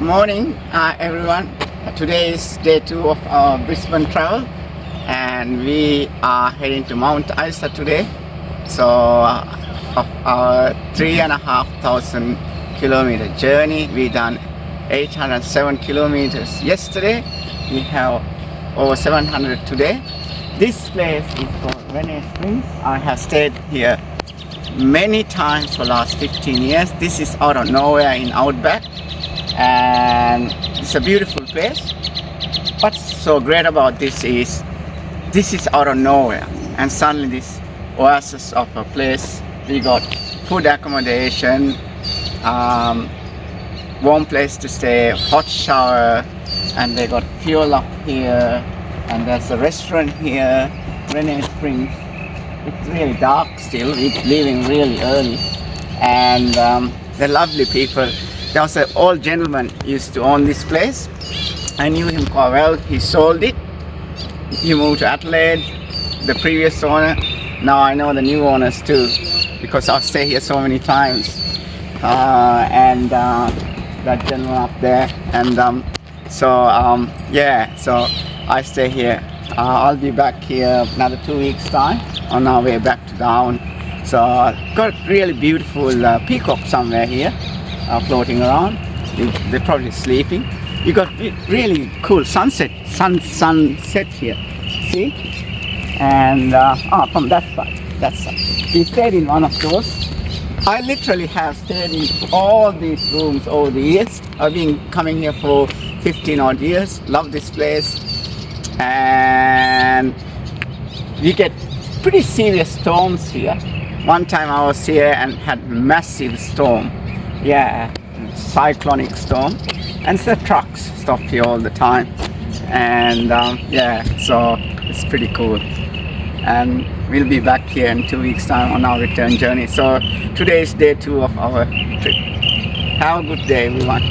Morning, everyone. Today is day 2 of our Brisbane travel, and we are heading to Mount Isa today. So, of our 3,500 kilometer journey, we done 807 kilometers yesterday. We have over 700 today. This place is called Renner Springs. I have stayed here many times for the last 15 years. This is out of nowhere in outback, and it's a beautiful place. What's so great about this is out of nowhere, and suddenly this oasis of a place. We got food, accommodation, warm place to stay, hot shower, and they got fuel up here, and there's a restaurant here, Renner Springs. It's really dark still, we're leaving really early, and they're lovely people. There was an old gentleman used to own this place. I knew him quite well. He sold it. He moved to Adelaide, the previous owner. Now I know the new owners too, because I've stayed here so many times. And that gentleman up there. And so I stay here. I'll be back here another 2 weeks time on our way back to Darwin. So got really beautiful peacock somewhere here. Floating around. They're probably sleeping. You got really cool sunset here. See? And from that side. We stayed in one of those. I literally have stayed in all these rooms over the years. I've been coming here for 15 odd years. Love this place. And we get pretty serious storms here. One time I was here and had massive storm. Yeah, cyclonic storm, and the trucks stop here all the time, and so it's pretty cool. And we'll be back here in 2 weeks time on our return journey. So today is day 2 of our trip. Have a good day, everyone.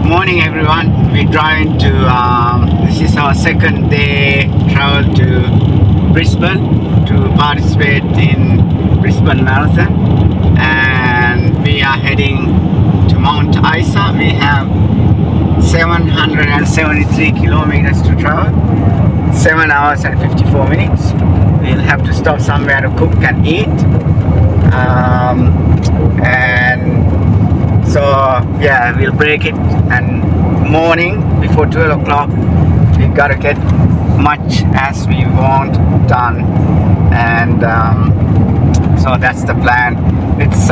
Morning, everyone. We're driving to this is our second day travel to Brisbane to participate in Brisbane Marathon, and we are heading to Mount Isa. We have 773 kilometers to travel, 7 hours and 54 minutes. We'll have to stop somewhere to cook and eat, so yeah, we'll break it, and morning before 12 o'clock we gotta get much as we want done, and so that's the plan. It's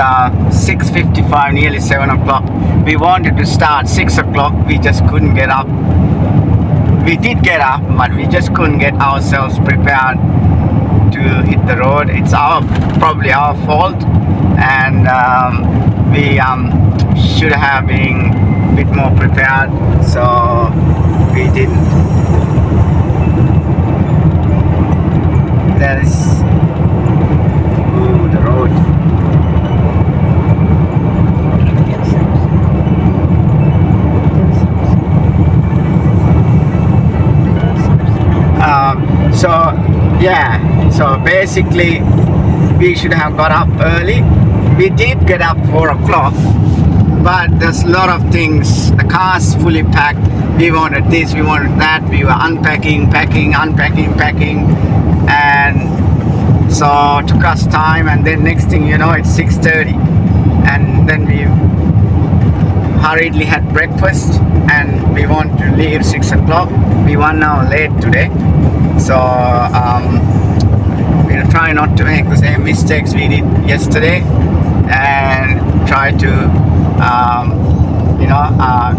6:55, nearly 7 o'clock. We wanted to start 6 o'clock, we just couldn't get up. We did get up, but we just couldn't get ourselves prepared to hit the road. It's probably our fault, and we should have been a bit more prepared, so we didn't. There is the road. Yeah, so basically we should have got up early. We did get up 4 o'clock, but there's a lot of things. The car's fully packed. We wanted this, we wanted that. We were unpacking, packing, unpacking, packing, and so it took us time. And then next thing you know, it's 6:30, and then we hurriedly had breakfast, and we want to leave 6 o'clock. We 1 hour late today, so we'll try not to make the same mistakes we did yesterday, and try to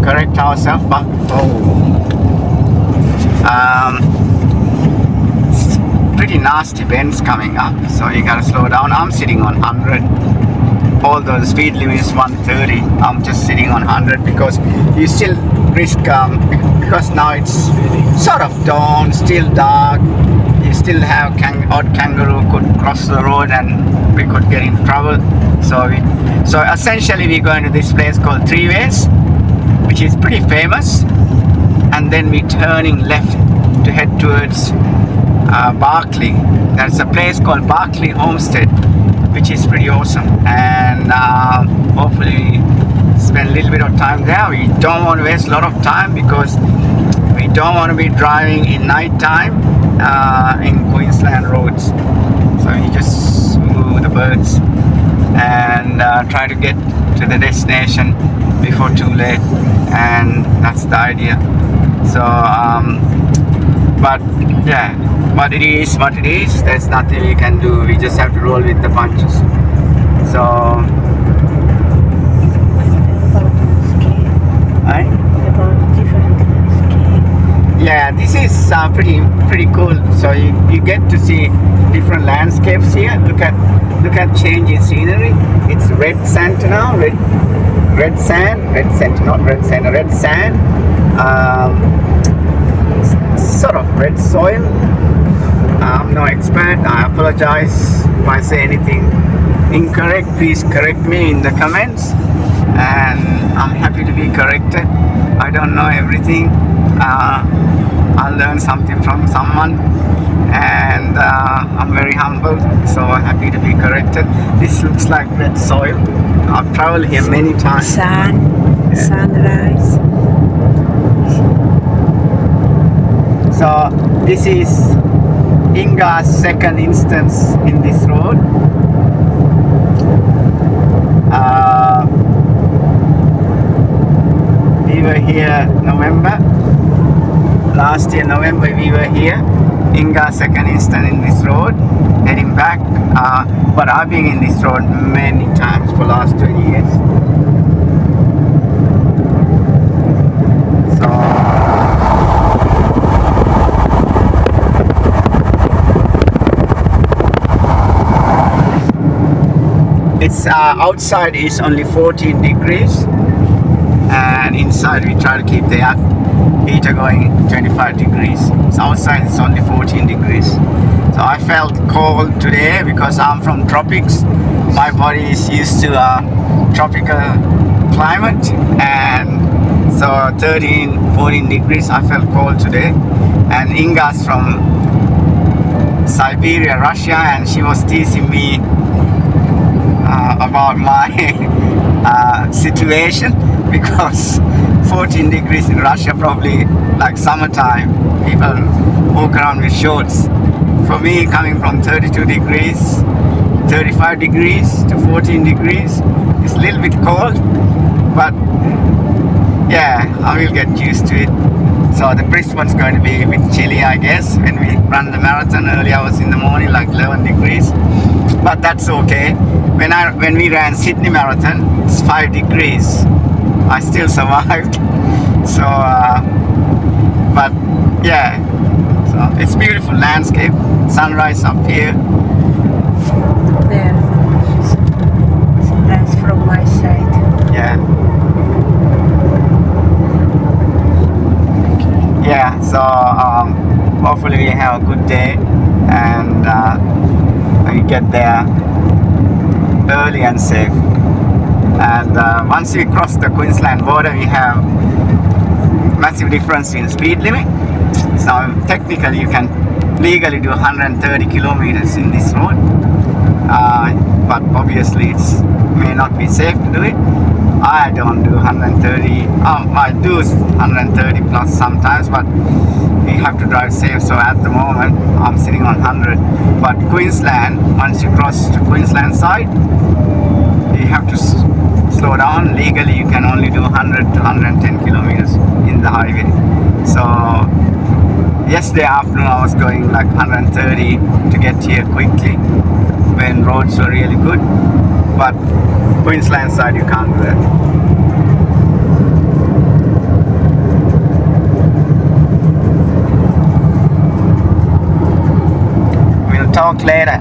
correct ourselves. But pretty nasty bends coming up, so you gotta slow down. I'm sitting on 100, although the speed limit is 130. I'm just sitting on 100 because you still risk, because now it's sort of dawn, still dark. You still have odd kangaroo could cross the road and we could get in trouble. So essentially we're going to this place called Three Ways, which is pretty famous, and then we're turning left to head towards Barclay. There's a place called Barclay Homestead, which is pretty awesome, and hopefully spend a little bit of time there. We don't want to waste a lot of time because we don't want to be driving in night time in Queensland roads. So you just move the birds and try to get to the destination before too late, and that's the idea. So but yeah, but it is what it is. There's nothing we can do. We just have to roll with the punches. So yeah, this is pretty cool. So you get to see different landscapes here. Look at change in scenery. It's red sand now, red sand, not red sand, red sand. Sort of red soil. I'm no expert. I apologize if I say anything incorrect. Please correct me in the comments, and I'm happy to be corrected. I don't know everything. I'll learn something from someone, and I'm very humble, so happy to be corrected. This looks like red soil. I've traveled here many times. Sunrise. So this is Inga's second instance in this road. We were here November. Last year November we were here. Inga's second instance in this road, heading back. But I've been in this road many times for last 20 years. So it's outside is only 14 degrees, and inside we try to keep the heater going 25 degrees. So outside it's only 14 degrees. So I felt cold today because I'm from tropics. My body is used to tropical climate, and so 13-14 degrees. I felt cold today. And Inga's from Siberia, Russia, and she was teasing me about my situation, because 14 degrees in Russia, probably like summertime, people walk around with shorts. For me, coming from 32 degrees, 35 degrees to 14 degrees, it's a little bit cold, but yeah, I will get used to it. So the Brisbane's going to be a bit chilly, I guess. When we run the marathon earlier, I was in the morning like 11 degrees, but that's okay. When we ran Sydney Marathon, it's 5 degrees. I still survived. So, but yeah, so it's beautiful landscape. Sunrise up here. There, sunrise from my side. Yeah. Yeah. So hopefully we have a good day, and we get there early and safe. And once we cross the Queensland border, we have massive difference in speed limit. So technically you can legally do 130 kilometers in this road, but obviously it's may not be safe to do it. I don't do 130. I do 130 plus sometimes, but you have to drive safe. So at the moment I'm sitting on 100. But Queensland, once you cross to Queensland side, you have to slow down. Legally you can only do 100 to 110 kilometers in the highway. So yesterday afternoon I was going like 130 to get here quickly when roads were really good, but Queensland side you can't do that. We'll talk later.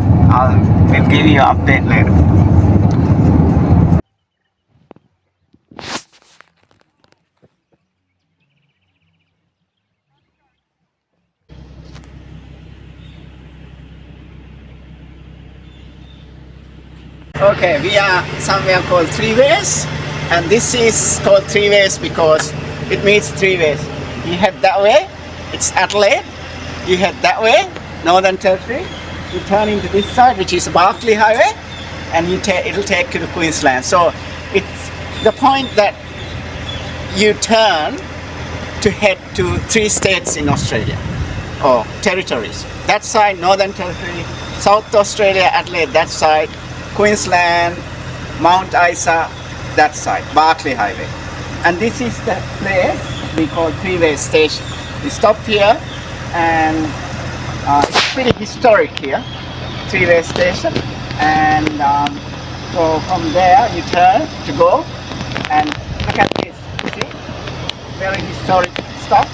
We'll give you an update later. Okay, we are somewhere called Three Ways, and this is called Three Ways because it means three ways. You head that way, it's Adelaide. You head that way, Northern Territory. You turn into this side, which is Barkly Highway, and it'll take you to Queensland. So it's the point that you turn to head to 3 states in Australia, or territories. That side, Northern Territory, South Australia, Adelaide, that side, Queensland, Mount Isa, that side, Barkly Highway. And this is the place we call Three-Way Station. We stopped here, and it's pretty historic here, Three-Way Station. And so from there you turn to go, and look at this, see? Very historic stuff.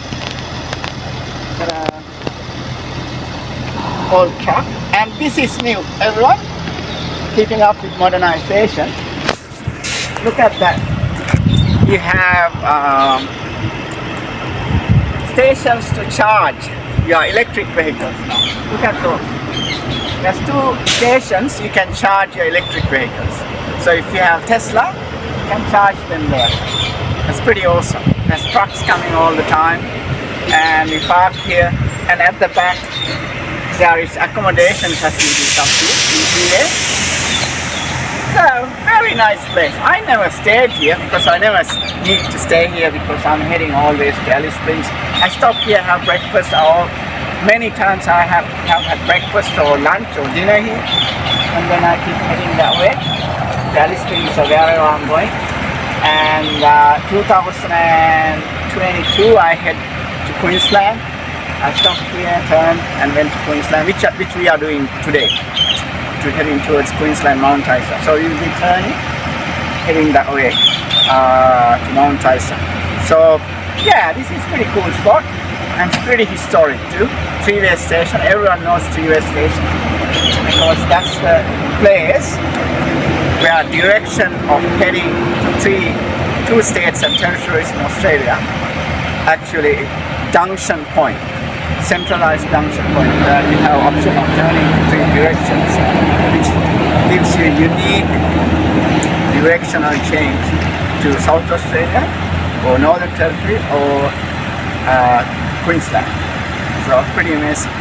Got a old truck, and this is new, everyone. Keeping up with modernization. Look at that. You have stations to charge your electric vehicles now. Look at those. There's 2 stations you can charge your electric vehicles. So if you have Tesla, you can charge them there. That's pretty awesome. There's trucks coming all the time, and we park here, and at the back there is accommodation facilities up here in here. So, very nice place. I never stayed here because I never need to stay here because I'm heading always to Alice Springs. I stop here, have breakfast, or many times I have had breakfast or lunch or dinner here, and then I keep heading that way to Alice Springs or wherever I'm going. And 2022 I head to Queensland. I stopped here, turned, and went to Queensland, which we are doing today. Heading towards Queensland, Mount Isa. So you'll be turning, heading that way to Mount Isa. So yeah, this is pretty cool spot, and it's pretty historic too. Three-Way Station. Everyone knows Three-Way Station because that's the place where direction of heading to 2 states and territories in Australia, actually junction point. Centralized junction point where you have option of turning in 3 directions, which gives you a unique directional change to South Australia or Northern Territory or Queensland. So pretty amazing.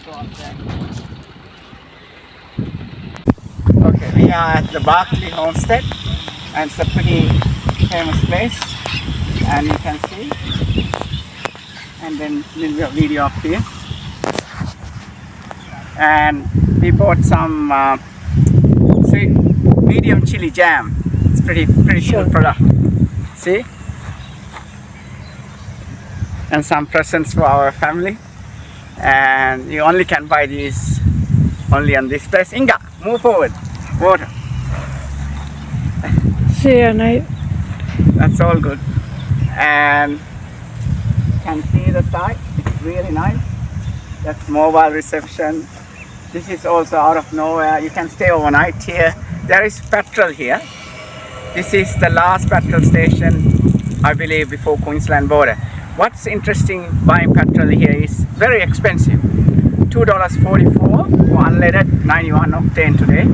go up there. Okay, we are at the Barkley Homestead, and it's a pretty famous place, and you can see. And then a little bit of video up here. And we bought some sweet medium chili jam. It's pretty cool product. See? And some presents for our family. And you only can buy these only on this place. Inga, move forward. Water. See you, Nate. That's all good. And you can see the site. It's really nice. That's mobile reception. This is also out of nowhere. You can stay overnight here. There is petrol here. This is the last petrol station, I believe, before Queensland border. What's interesting buying petrol here is very expensive. $2.44 for unleaded 91 octane today.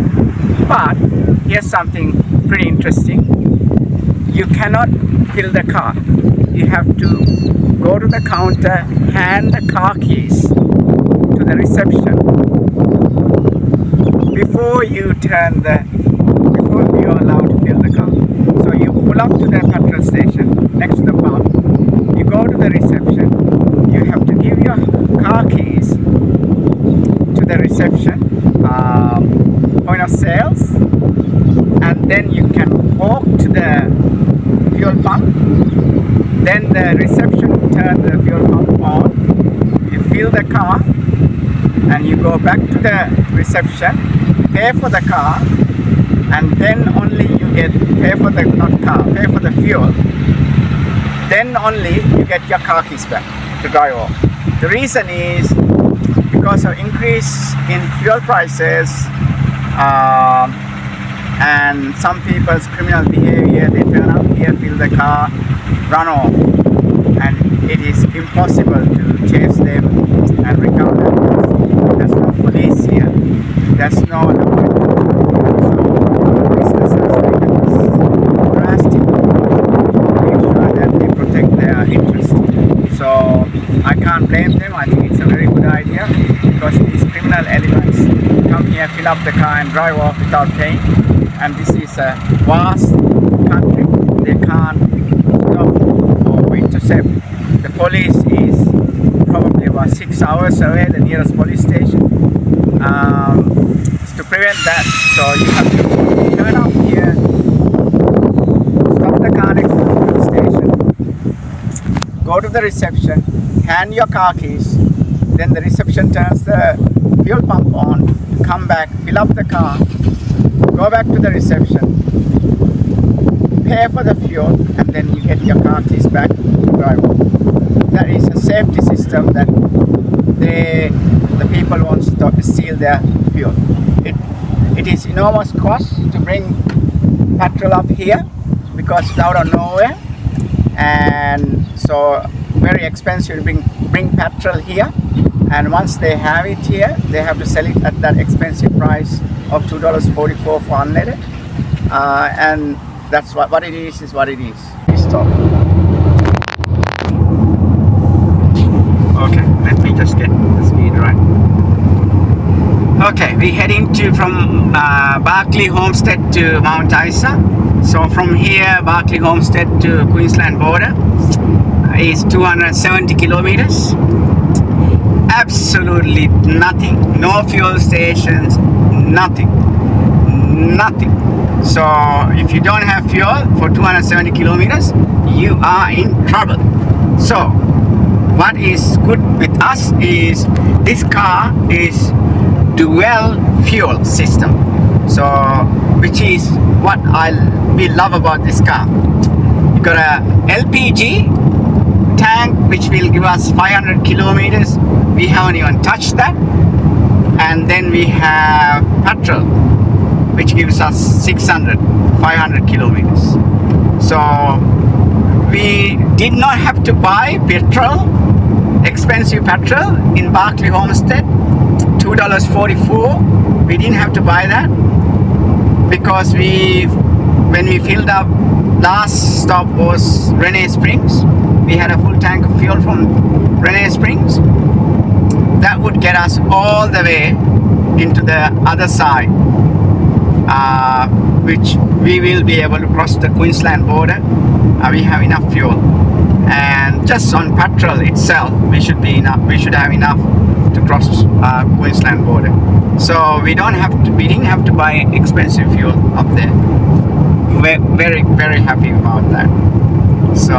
But here's something pretty interesting. You cannot fill the car. You have to go to the counter, hand the car keys to the reception before you are allowed to fill the car. So you pull up to the petrol station next to the pump, you go to the reception, you have to give your car keys to the reception point of sales, and then you can walk to the fuel pump. Then the reception turns the fuel pump on, you fill the car, and you go back to the reception, pay for the car, and then only you get pay for the fuel. Then only you get your car keys back to drive off. The reason is because of increase in fuel prices and some people's criminal behavior. They turn up here, fill the car, run off, and it is impossible to chase them and recover them. There's no police here. There's no businesses making this drastic to make sure that they protect their interests. So I can't blame them. I think it's a very good idea, because these criminal elements come here, fill up the car and drive off without paying. And this is a vast country. They can't stop or intercept. The police is probably about 6 hours away, the nearest police station. To prevent that, so you have to turn up here, stop the car next to the police station, go to the reception, hand your car keys, then the reception turns the fuel pump on, come back, fill up the car, go back to the reception, pay for the fuel, and then you get your car keys back to drive off. That is a safety system that the people want to steal their fuel. It is enormous cost to bring petrol up here because it's out of nowhere, and so very expensive to bring petrol here. And once they have it here, they have to sell it at that expensive price of $2.44 for unleaded, and that's what it is what it is. Stop. Okay, let me just get the speed right. Okay, we're heading from Barkley Homestead to Mount Isa. So from here, Barkley Homestead to Queensland border is 270 kilometers. Absolutely nothing. No fuel stations, nothing. So if you don't have fuel for 270 kilometers, you are in trouble. So what is good with us is this car is dual fuel system, so which is what we love about this car. You got a LPG tank which will give us 500 kilometers. We haven't even touched that. And then we have petrol which gives us 500 kilometers. So we did not have to buy expensive petrol in Barkley Homestead, $2.44. We didn't have to buy that because when we filled up, last stop was Renner Springs. We had a full tank of fuel from Renner Springs. That would get get us all the way into the other side, which we will be able to cross the Queensland border. We have enough fuel, and just on petrol itself, we should have enough to cross Queensland border. So we didn't have to buy expensive fuel up there. We're very, very happy about that. So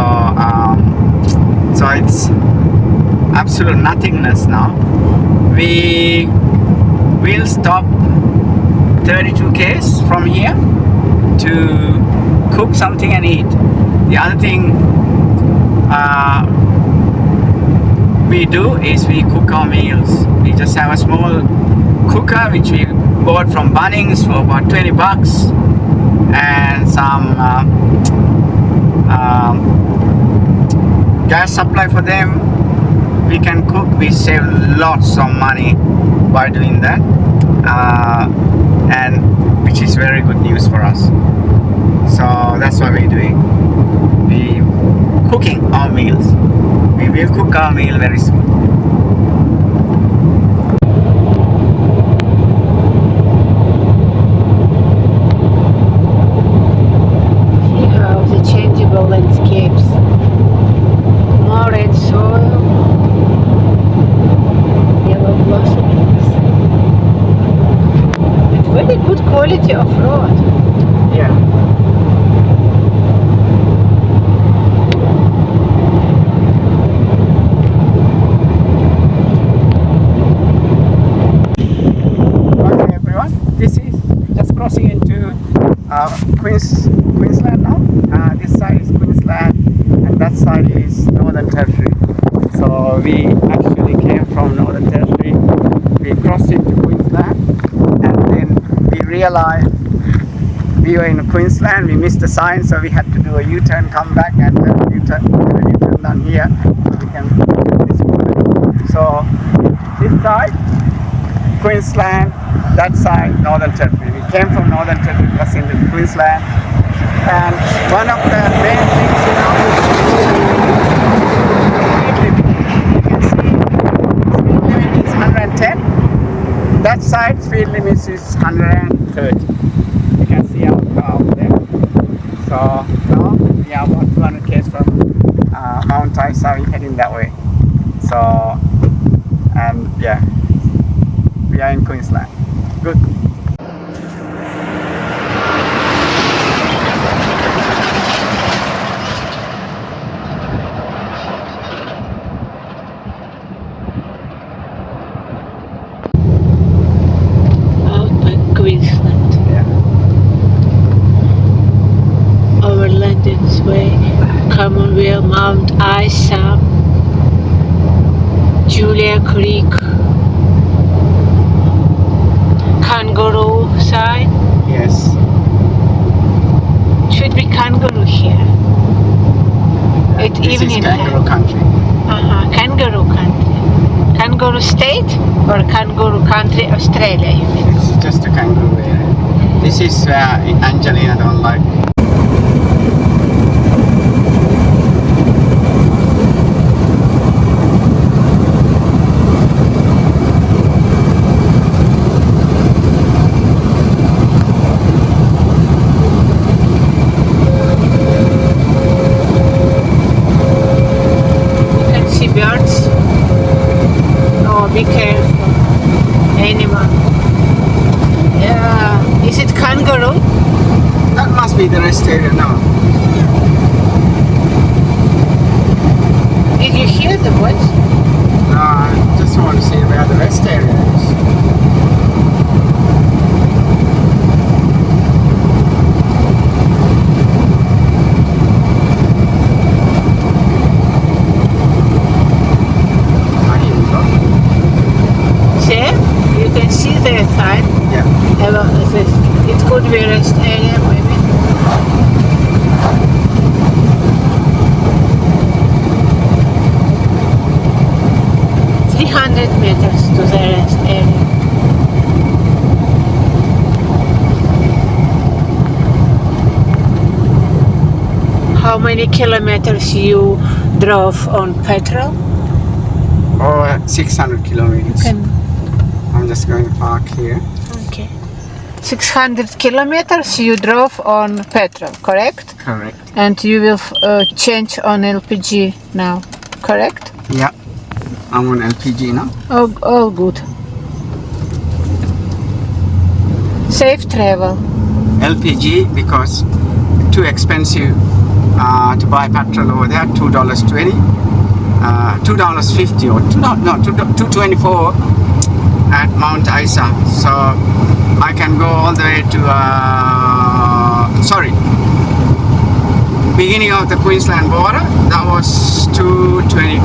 so it's absolute nothingness now. We will stop 32 km from here to cook something and eat. The other thing we do is we cook our meals. We just have a small cooker which we bought from Bunnings for about 20 bucks, and some gas supply for them. We can cook. We save lots of money by doing that, and which is very good news for us. So that's what we're doing. We cooking our meals. We will cook our meal very soon. See how the changeable landscapes. More red soil, yellow blossoms. It's very good quality of road. Yeah. Okay, everyone. This is just crossing into Queensland now. This side is Queensland, and that side is Northern Territory. So we actually came from Northern Territory. We crossed into Queensland, and then we realized we were in Queensland. We missed the sign, so we had to do a U-turn, come back, and U-turn down here, so we can get this border. So this side, Queensland, that side, Northern Territory. We came from Northern Territory, crossed into Queensland, and one of the main things, speed limit is 110. That side, speed limit is 130. You can see our car up there. So now we are about 200 km from Mount Isa. We're heading that way. So, and yeah, we are in Queensland. Good. Outback Queensland. Yeah. Overland's Way, Commonwealth, Mount Isa, Julia Creek, Kangaroo side. Yes. Should be kangaroo here. It This even is in kangaroo country. kangaroo country. Kangaroo state or kangaroo country, Australia, you mean? It's just a kangaroo area. This is Angelina don't like. You can see birds. Oh, be careful. Animal. Yeah. Is it kangaroo? That must be the rest area now. Did you hear the voice? I just want to see where the rest area is. Here we go. See? You can see the sign. Yeah. It could be rest area, maybe. meters to the rest area. How many kilometers you drove on petrol? or 600 kilometers. Can, I'm just going to park here. okay. 600 kilometers you drove on petrol, correct? Correct. And you will change on LPG now, correct? Yeah, I'm on LPG now. All good. Safe travel. LPG because too expensive to buy petrol over there. $2.20, $2.50 or $2.24 at Mount Isa. So I can go all the way to beginning of the Queensland border. That was $2.24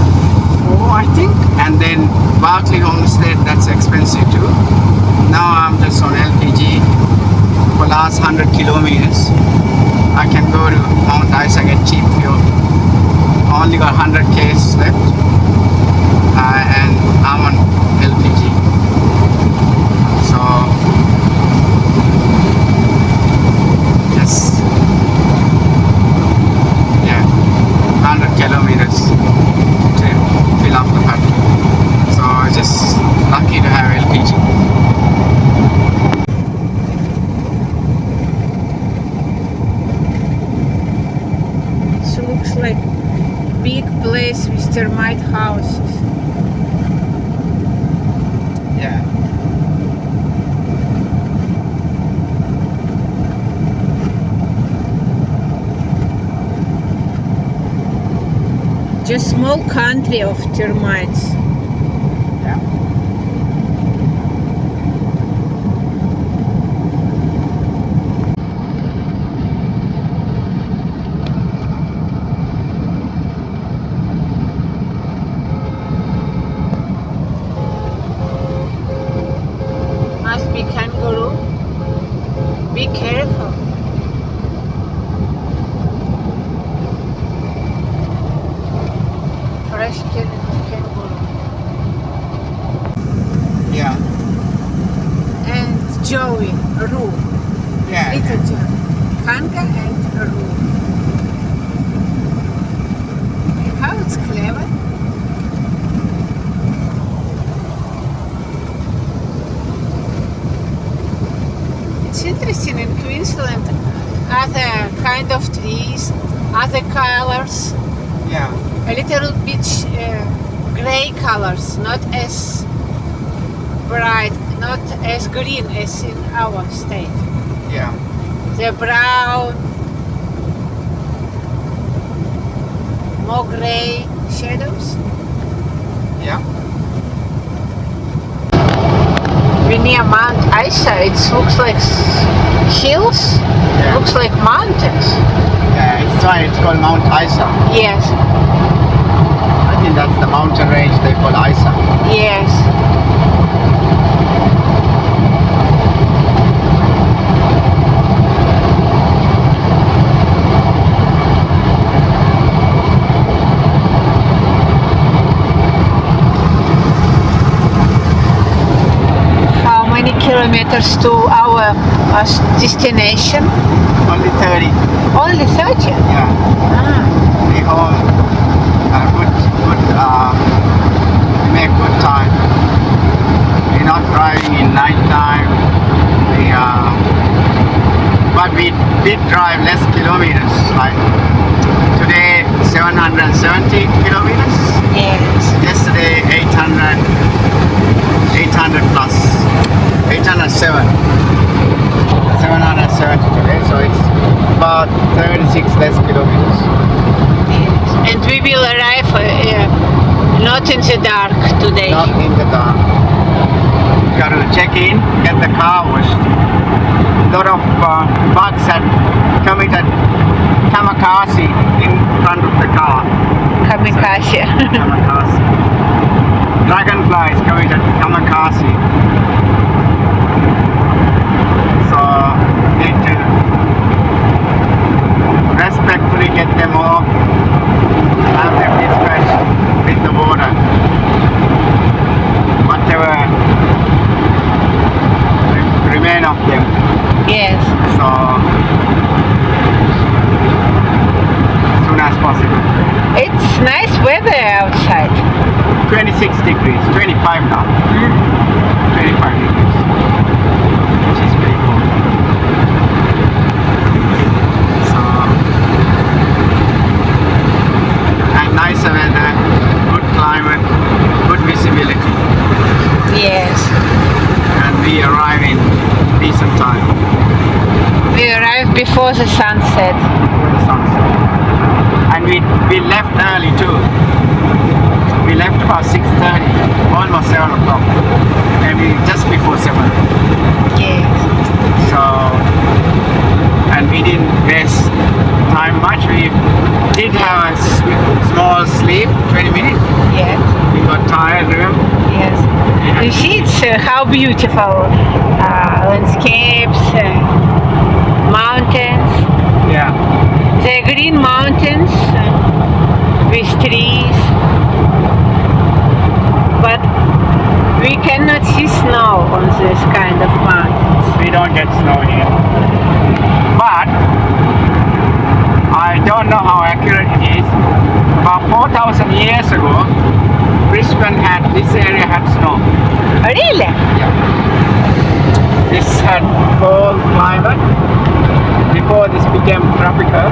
I think, and then Barclay Homestead, that's expensive too. Now I'm just on LPG for last 100 kilometers. I can go to Mount Isa, get cheap fuel. Only got 100 k's left, and I'm on LPG. So just 100 kilometers to fill up the petrol. So just lucky to have LPG. It looks like big place with termite houses. Yeah. Just small country of termites. Yeah. Must be kangaroo. Be careful. Fresh kangaroo. Yeah. And Joey, Roo. Yeah. Little Joey. Kanka and Roo. How it's clever. It's interesting in Queensland. Other kind of trees, other colors. Yeah. A little bit gray colors, not as bright, not as green as in our state. Yeah. The brown, more gray shadows. Yeah. We're near Mount Isa. It looks like hills. Yeah. Looks like mountains. Yeah, it's why it's called Mount Isa. Yes, I think that's the mountain range they call Isa. yes. How many kilometers to our destination? Only 30. Only 30? Yeah. Ah. We home we make good time. We're not driving in night time. But we did drive less kilometers. Like today 770 kilometers. Yes. Yesterday 800 plus. 807. 770 today, so it's about 36 less kilometers. Yes. And we will arrive not in the dark today. Not in the dark. You got to check in, get the car washed. A lot of bugs had committed kamikaze in front of the car. Kamikaze. Kamikaze. Dragonflies committed kamikaze. So need to respectfully get them off, have them dispatched with the border. Whatever remain of them. Yes. So as soon as possible. It's nice weather outside. 26 degrees. arrive in decent time. We arrived before the sunset. Before the sunset. And we left early too. We left about 6:30, almost 7 o'clock. Maybe just before 7. Yes. So, and we didn't waste time much. We did have a small sleep, 20 minutes. Yes. We got tired, remember? Yes. You see, it's how beautiful landscapes, mountains. Yeah. The green mountains with trees, but we cannot see snow on this kind of mountains. We don't get snow here. But I don't know how accurate it is. About 4,000 years ago, Brisbane this area had snow. Really? Yeah. This had cold climate. Before this became tropical,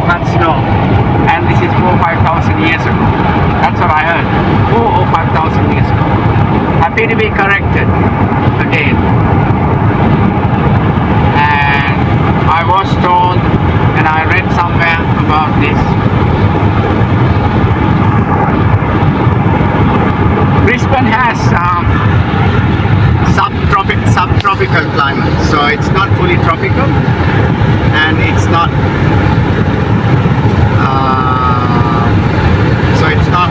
had snow. And this is 4,000 or 5,000 years ago. That's what I heard. 4,000 or 5,000 years ago. Happy to be corrected again. And I was told, and I read somewhere about this. Brisbane has subtropical climate, so it's not fully tropical, and it's not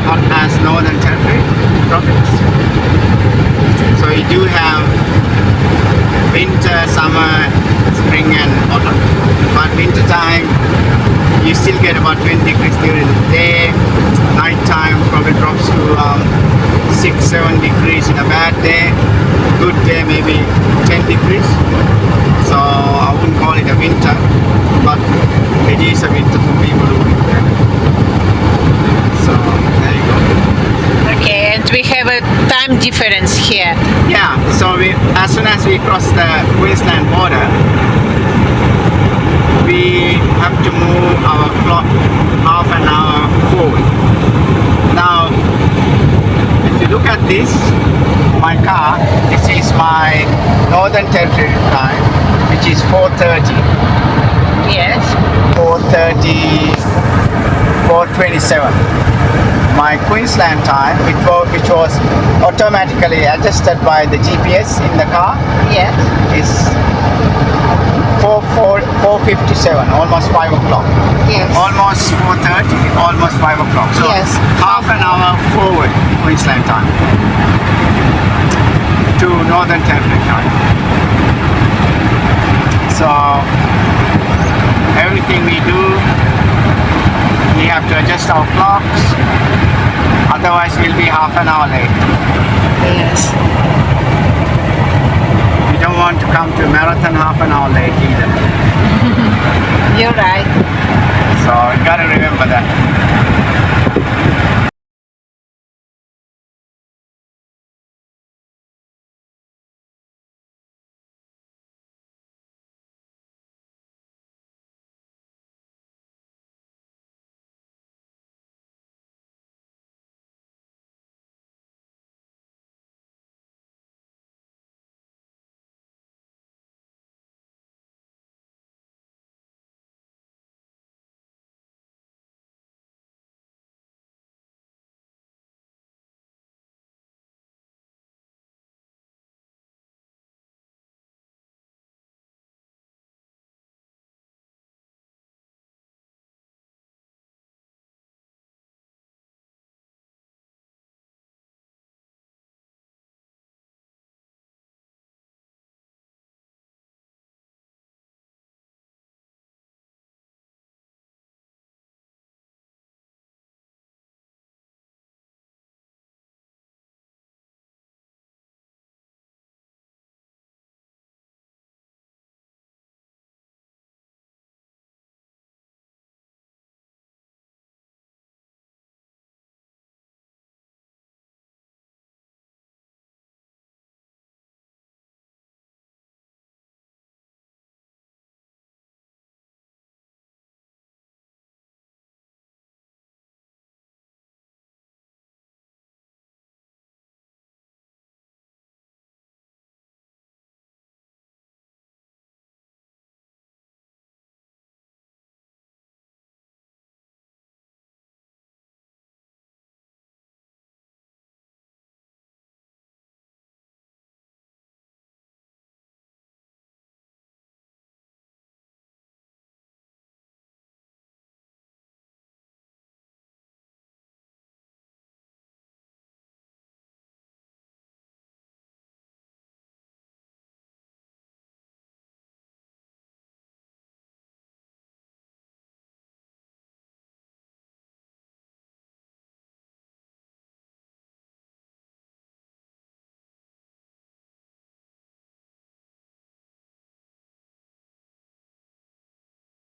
hot as Northern Territory tropics. So you do have winter, summer, spring and autumn, but winter time you still get about 20 degrees during the day. Night time probably drops to 6-7 degrees in a bad day. Good day maybe 10 degrees. So I wouldn't call it a winter, but it is a winter for people who live there. So there you go. Okay, and we have a time difference here. Yeah, so as soon as we cross the Queensland border, we have to move our clock half an hour forward. Now, if you look at this, my car, this is my Northern Territory time, which is 4:30. Yes. 4:30, 4:27. My Queensland time, which was automatically adjusted by the GPS in the car, Yes. is 4:57, almost 5 o'clock. Yes. Almost 4:30, almost 5 o'clock. So Yes. half an hour forward Queensland time to Northern Territory time. So everything we do, we have to adjust our clocks, otherwise we'll be half an hour late.